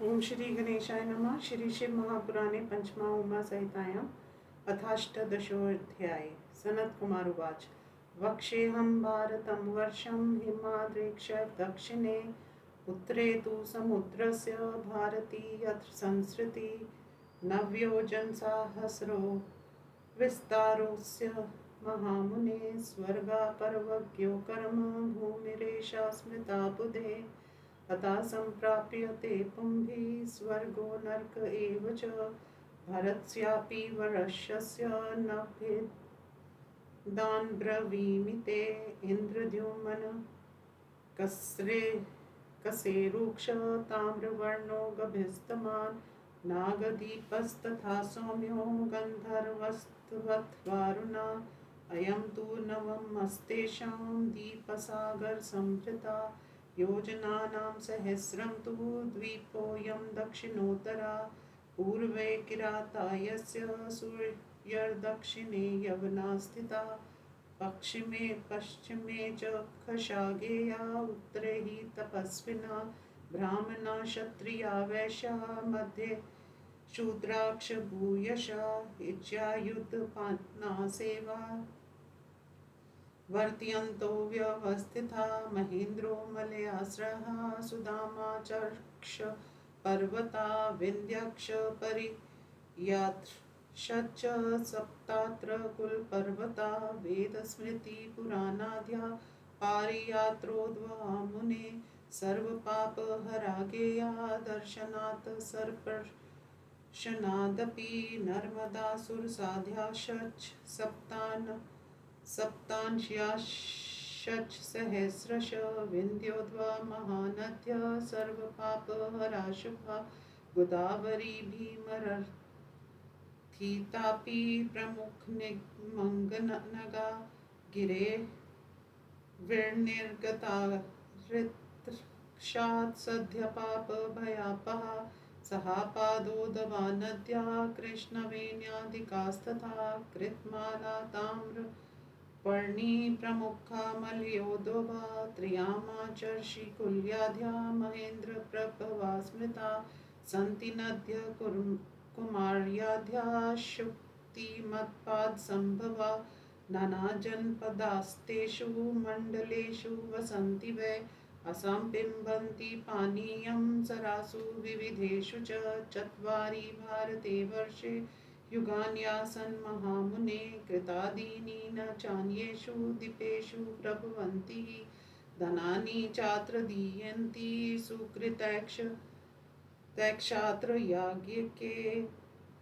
ओम श्री गणेशाय नमः। श्री शिव महापुराणे पंचमा उमा सहितायाम् अथाष्टदशोऽध्याय। सनत कुमार उवाच। वक्षेऽहं भारतं वर्षं हिमाद्रेक्ष दक्षिणे उत्तरे तु समुद्रस्य भारती यत्र संसृति नव्योजनसाहस्रो विस्तारोऽस्य महामुने स्वर्गापर्वज्ञो कर्म भूमिरेषा स्मृता बुधे तथा सम्प्राप्यते पुंभिः स्वर्गो नरक एव च भरतस्यापि वर्षस्य न भेदान् ब्रवीमि ते इन्द्रद्युम्न कसेरुक्ष ताम्रवर्णो गभिस्तमान् नागदीपस्तथा सौम्यो गन्धर्वस्त्वत् वारुणा अयं तु नवमस्तेषां दीपसागरसंवृता योजनानां सहस्रं तु द्वीपोऽयं दक्षिणोत्तरा पूर्वे किराता यस्य सूर्यर्दक्षिणे यवना स्थिता पश्चिमे च खशागेया उत्तरे हि तपस्विना ब्राह्मणा क्षत्रिया वैश्या मध्ये शूद्राक्ष भूयशा इज्यायुधपान्ना सेवा वर्तयन्तो व्यवस्थिता महेन्द्रो मलयास्रः सुदामा चर्क्ष पर्वता विन्ध्यक्ष परियात्रश्च सप्तात्र कुलपर्वता वेदस्मृति पुराणाद्या पारियात्रोद्वा मुने सर्वपापहरा गेया दर्शनात् सर्पशनादपि नर्मदासुरसाध्याश्च सप्तांश्याश्च सहस्रश विन्ध्योद्वा महानद्या सर्वपापहरा शुभा गोदावरी भीमरथितापि प्रमुखनिमङ्गनगा गिरे विर्निर्गता हृत्क्षात् सद्यपापभयापहा सहापादोदवा नद्या कृष्णवेण्यादिकास्तथा कृतमाला ताम्र पर्णी प्रमुखा मलयोदोभा त्र्यामाचर्षि कुल्याद्या महेन्द्र प्रभवा स्मृता सन्ति नद्य कुमार्याद्या शुक्तिमत्पाद संभवा नानाजनपदास्तेषु मण्डलेषु वसन्ति वै असंपिबन्ति पानीयं सरासु विविधेषु च चत्वारि भारते वर्षे युगान्यासन् महामुने कृतादीनि न चान्येषु दीपेषु प्रभवन्ति धनानि चात्र दीयन्ति सुकृतैक्षात्र याज्ञिके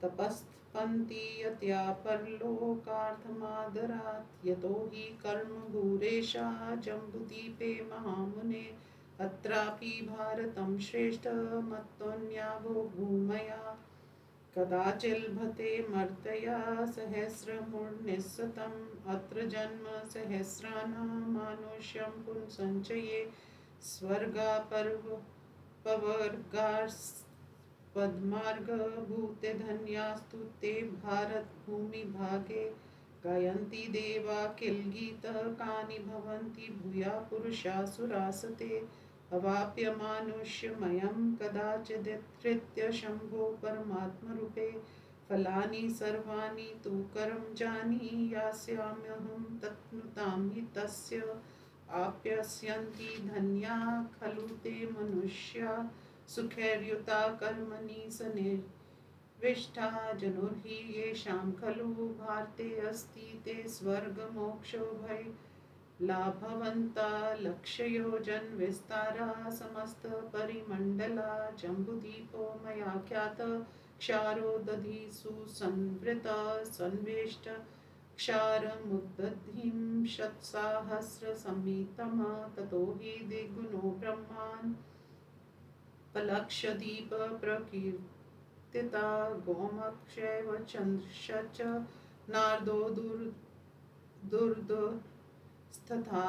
तपस्तपन्ति यत्या परलोकार्थमादरात् यतो हि कर्म भूरेशा जम्बुद्वीपे महामुने अत्रापि भारतं श्रेष्ठमत्तोऽन्यावो भूमया कदाचिल्भते मर्तया सहस्रमूर्निस्सतम् अत्र जन्म सहस्राणां मानुष्यं पुंसञ्चये स्वर्गापवर्गास्पद्मार्गभूते धन्यास्तु ते भारतभूमिभागे गायन्ति देवा किल गीतकानि भवन्ति भूया पुरुषासुरासते अवाप्य मानुष्यमयं कदाचिदित्थृत्य शम्भो परमात्मरूपे फलानि सर्वाणि तु करं जानीयास्याम्यहं तत्नुतां हि तस्य आप्यस्यन्ति धन्या खलु ते मनुष्या सुखैर्युता कर्मणि सन्निविष्टा जनुर्हि येषां खलु भारते अस्ति ते स्वर्गमोक्षोभय लाभवन्ता लक्षयोजन विस्तारा समस्त परिमण्डला जम्बुद्वीपो मया ख्यात क्षारो दधिसु संवृता संवेष्ट क्षारमुद्दधिं शतसाहस्रसंमितं ततो हि द्विगुणो ब्रह्मान् पलक्षदीप प्रकीर्तिता गोमक्षैव चन्द्रश्च नारदो दुर्दस्तथा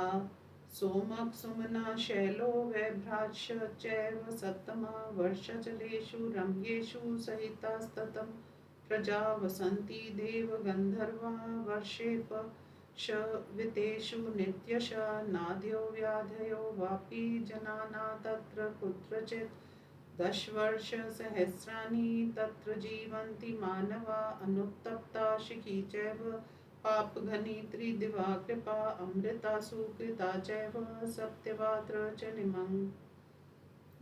सोमक सुमना शैलो वैभ्राच्य चैव सत्तमा वर्षजलेषु रम्येषु सहितास्ततं प्रजा वसन्ति देवगन्धर्वा वर्षेपशवितेषु नित्यशा नाद्यो व्याधयो वापि जनाना तत्र कुत्रचित् 10 वर्षसहस्राणि तत्र जीवन्ति मानवा अनुत्तप्ता शिखी चैव पापघनी त्रिदिवा कृपा अमृता सुकृता चैव सत्यवात्र च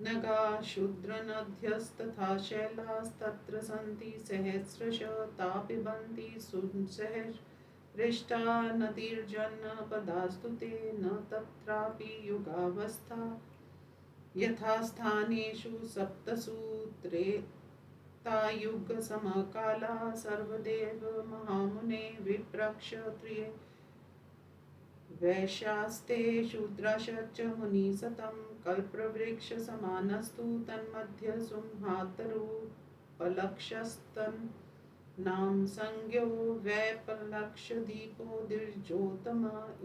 नगा शूद्रनद्यस्तथा शैलास्तत्र सन्ति सहस्रश ता पिबन्ति सुसहस्रिष्टा नदीर्जन्पदास्तु ते न तत्रापि युगावस्था यथा स्थानेषु सप्तसु त्रेतायुगसमकाला सर्वदेव महामुने विप्रक्षत्रिये वैश्यास्ते शूद्राश्च मुनिसतं कल्पवृक्षसमानस्तु तन्मध्ये सुंहातरुपलक्षस्तन्नाम संज्ञो वैपलक्षदीपो दीर्घोत्तम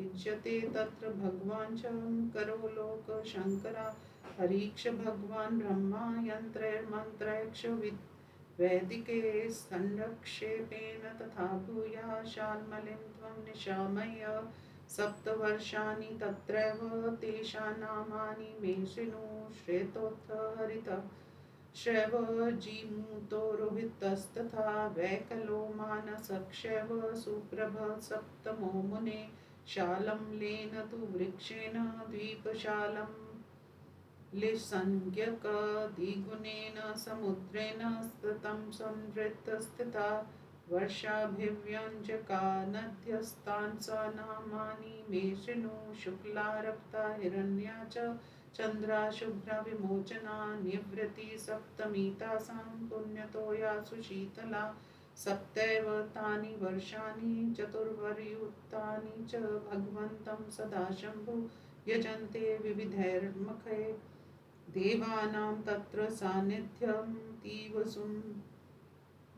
इज्यते तत्र भगवान् शङ्करो लोकशङ्करा हरीक्ष भगवान् ब्रह्मा यन्त्रैर्मन्त्रैक्ष वैदिके संरक्षेपेण तथा भूया शाल्मलिं त्वं निशामय सप्तवर्षाणि तत्रैव तेषां नामानि मे शृणु श्रेतोऽथ हरितः श्रैव जीमूतो रोहितस्तथा वैकलो मानसक्षैव सुप्रभः सप्तमो मुने शालम्लेन तु वृक्षेण द्वीपशालं लिसंज्ञकद्विगुणेन समुद्रेण स्ततं संवृत्तस्थिता वर्षाभिव्यञ्जका नद्यस्तान् स नामानि मे शृणु शुक्ला रक्ता हिरण्या च चन्द्रा शुभ्रा विमोचना निवृत्ति सप्तमी तासां पुण्यतोया सुशीतला सप्तैव तानि वर्षाणि चतुर्वर्युक्तानि च भगवन्तं सदा शम्भु यजन्ते विविधैर्मुखै देवानां तत्र सान्निध्यं तीव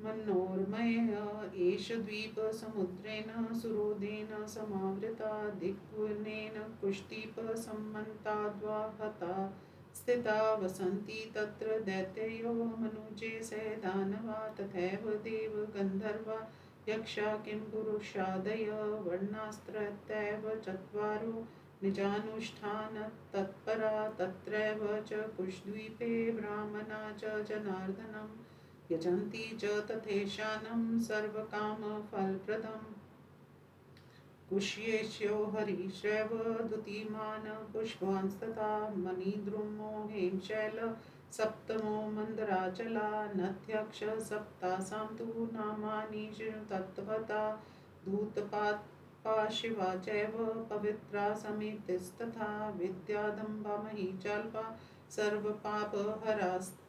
मनोर्मय एष द्वीप समुद्रेण सुरोदेन समावृता दिग्गुणेन कुष्टीप सम्मन्ताद्वाहता स्थिता वसन्ति तत्र दैत्यो मनुजे स दानवा तथैव देव गन्धर्वा यक्षा किं पुरुषादय वर्णास्त्रैव चत्वारो निजानुष्ठान तत्परा तत्रैव च कुशद्वीपे ब्राह्मणा च जनार्दनम् यजन्ति च तथेशानं सर्वकामफलप्रदम् कुश्येष्यो हरिश्रैव द्युतिमान् पुष्पांस्तथा मणिद्रुमो हेमशैल सप्तमो मन्दराचला नद्यक्ष सप्तासां तु नामानि शृणु तत्त्वता धूतपात्पा शिवा चैव पवित्रा समितिस्तथा विद्यादम्बा महीचाल्पा सर्वपापहरास्त्वं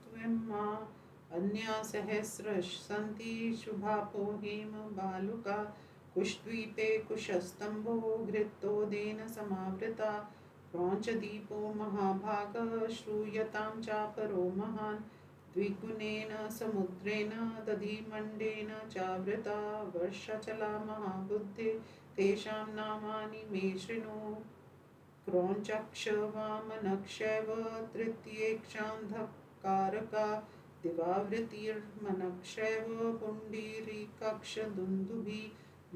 अन्या सहस्रश सन्ति शुभापो हेम बालुका कुशद्वीपे कुशस्तंभो घृतोदेन समावृता क्रौञ्चदीपो महाभाग श्रूयतां चापरो महान् द्विगुणेन समुद्रेण दधिमण्डेन चावृता वर्षाचला महाबुद्धे तेषां नामानि मे शृणु क्रौञ्चक्ष वामनक्षैव तृतीयेक्षान्धकारका दिवावृतिर्मनक्षैव पुण्डरीकक्षदुन्दुभिः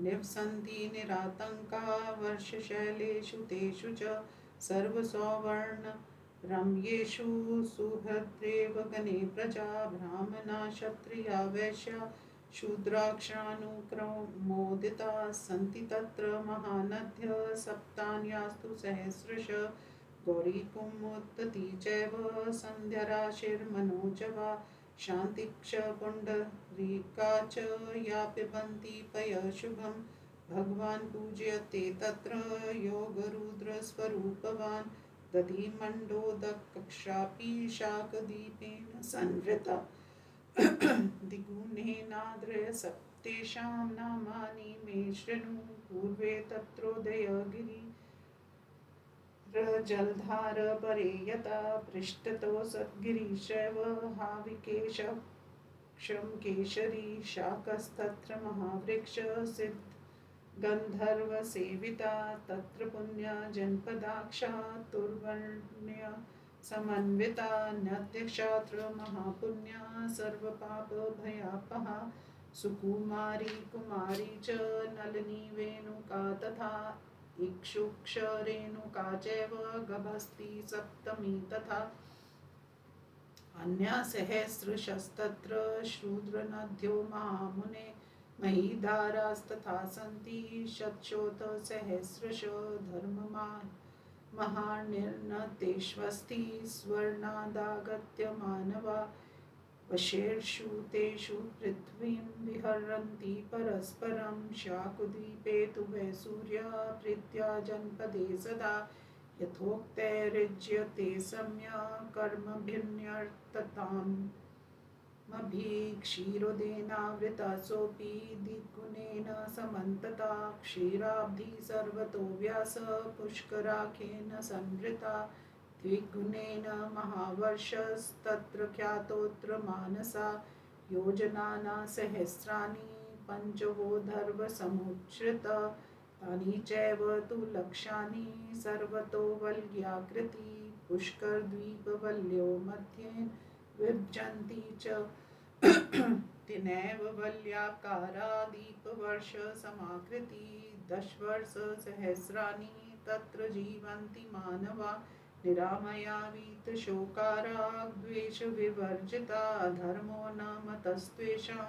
निवसन्ति निरातङ्का वर्षशैलेषु तेषु च सर्वसौवर्णरम्येषु सुहृद्रेव गणे प्रजा ब्राह्मणा क्षत्रिया वैश्या शूद्राक्षानुक्रमोदिताः सन्ति तत्र महानद्य सप्तान्यास्तु सहस्रश गौरीकुमुदती चैव सन्ध्याराशिर्मनोजवा शान्तिक्ष पुण्डरीका च या पिबन्ति पयशुभं भगवान् पूज्यते तत्र योगरुद्रस्वरूपवान् दधिमण्डोदकक्षापि शाकदीपेन संवृता द्विगुणेनाद्रय सप्तेषां नामानि मे शृणु पूर्वे तत्रोदयगिरि जलधार परे यथा पृष्ठतो सद्गिरीशैव हाविकेशं केशरी शाकस्तत्र महावृक्ष सिद्ध गन्धर्वसेविता तत्र पुण्य जनपदाक्षा तुर्वर्ण्य समन्विता नद्यक्षात्र महापुण्या सर्वपापभयापहा सुकुमारी कुमारी च नलिनी वेणुका तथा इक्षुक्षरेणुका चैव गभस्ति सप्तमी तथा अन्यसहस्रशस्तत्र शूद्रनद्यो महामुने महीधारास्तथा सन्ति शतशोथसहस्रश धर्ममान् महानिर्नतेष्वस्ति स्वर्णादागत्य मानवा वशेषु तेषु पृथ्वीं विहरन्ति परस्परं शाकुद्वीपे तु वै सूर्यः प्रीत्या जनपदे सदा यथोक्तैर्युज्यते सम्यक् कर्मभिर्न्यर्तताम् क्षीरोदेनावृतसोऽपि दिग्गुणेन समन्तता क्षीराब्धिः सर्वतो व्यास पुष्कराख्येन संवृता द्विगुणेन महावर्षस्तत्र ख्यातोऽत्र मानसा योजनाना सहस्राणि पञ्चवोधर्वसमुच्छ्रित तानि चैव तु लक्षानि सर्वतो वल्ग्याकृति पुष्करद्वीपवल्यो मध्येन विभजन्ति च तिनैव वल्याकारा दीपवर्षसमाकृति दशवर्षसहस्राणि तत्र जीवन्ति मानवा निरामया वीतशोकाराग्द्वेषविवर्जिता धर्मो न मतस्त्वेषा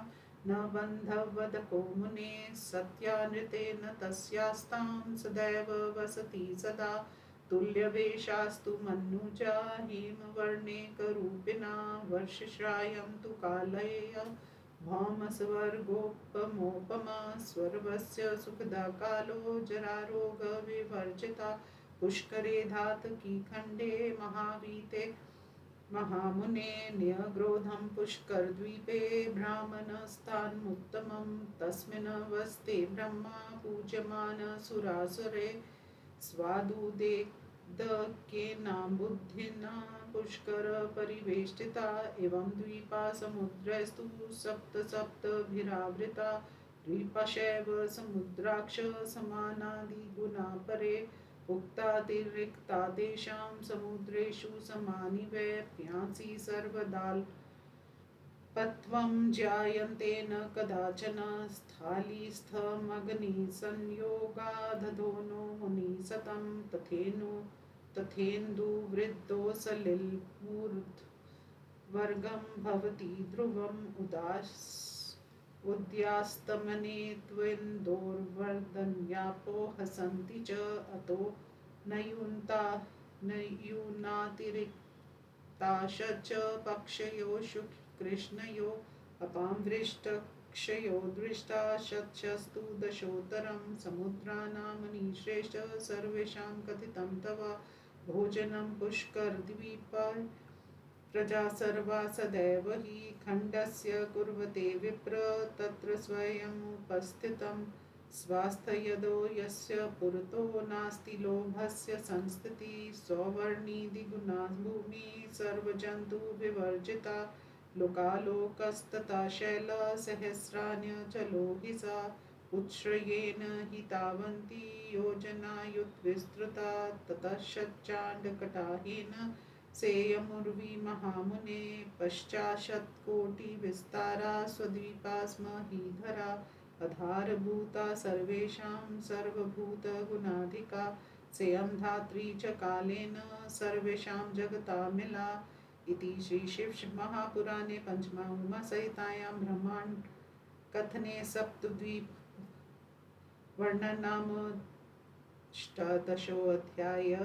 न बन्धवदको मुने सत्यानृतेन तस्यास्तां सदैव वसति सदा तुल्यवेषास्तु मनुजा हेमवर्णेकरूपिणा वर्षश्रायं तु कालय भौमस्वर्गोपमोपमा स्वर्वस्य सुखदा कालो जरारोगविवर्जिता पुष्करे धातकी खण्डे महावीते महामुने न्यग्रोधं पुष्करद्वीपे ब्राह्मणस्थानमुत्तमं तस्मिन् वस्ते ब्रह्मा पूज्यमान सुरासुरे स्वादुदेकेना बुद्धिना पुष्कर परिवेष्टिता एवं द्वीपा समुद्रस्तु सप्त सप्तभिरावृता द्वीपशैव समुद्राक्ष समानादिगुणा परे उक्तातिरिक्ता तेषां समुद्रेषु समानि वै प्यांसि सर्वदाल्पत्वं जायन्ते न कदाचन स्थालीस्थमग्निसंयोगादधोनो मुनिः सतं तथेन्दुवृद्धोऽसलिलमूर्ध्वर्गं भवति ध्रुवम् उद्यास्तमने त्वेन्दोर्वर्धन्यापो हसन्ति च अतो नयूनातिरिक्ताश च पक्षयो कृष्णयो अपां वृष्टक्षयो दृष्टा शतशस्तु दशोत्तरं समुद्राणां मुनिश्रेष्ठ सर्वेषां कथितं तव भोजनं पुष्करद्वीपा प्रजा सर्वा सदैव हि खण्डस्य कुर्वते विप्र तत्र स्वयमुपस्थितं स्वास्थयदो यस्य पुरतो नास्ति लोभस्य संस्थितिः सौवर्णिदिगुणा भूमिः सर्वजन्तुविवर्जिता लोकालोकस्तथा शैलसहस्राण्यचलो हि सा उत्श्रयेण हि तावन्ति योजनायुतविस्तृता ततः शच्चाण्डकटाहेन सेयमुर्वी महामुने पश्चाशत्कोटिविस्तारा स्वद्वीपा स्म हि धरा अधारभूता सर्वेषां सर्वभूतगुणाधिका सेयं धात्री च कालेन सर्वेषां जगतामिला इति श्रीशिवमहापुराणे पंचमा उमासहितायां ब्रह्माण्डकथने सप्तद्वीपवर्णननाम 18 अध्यायः।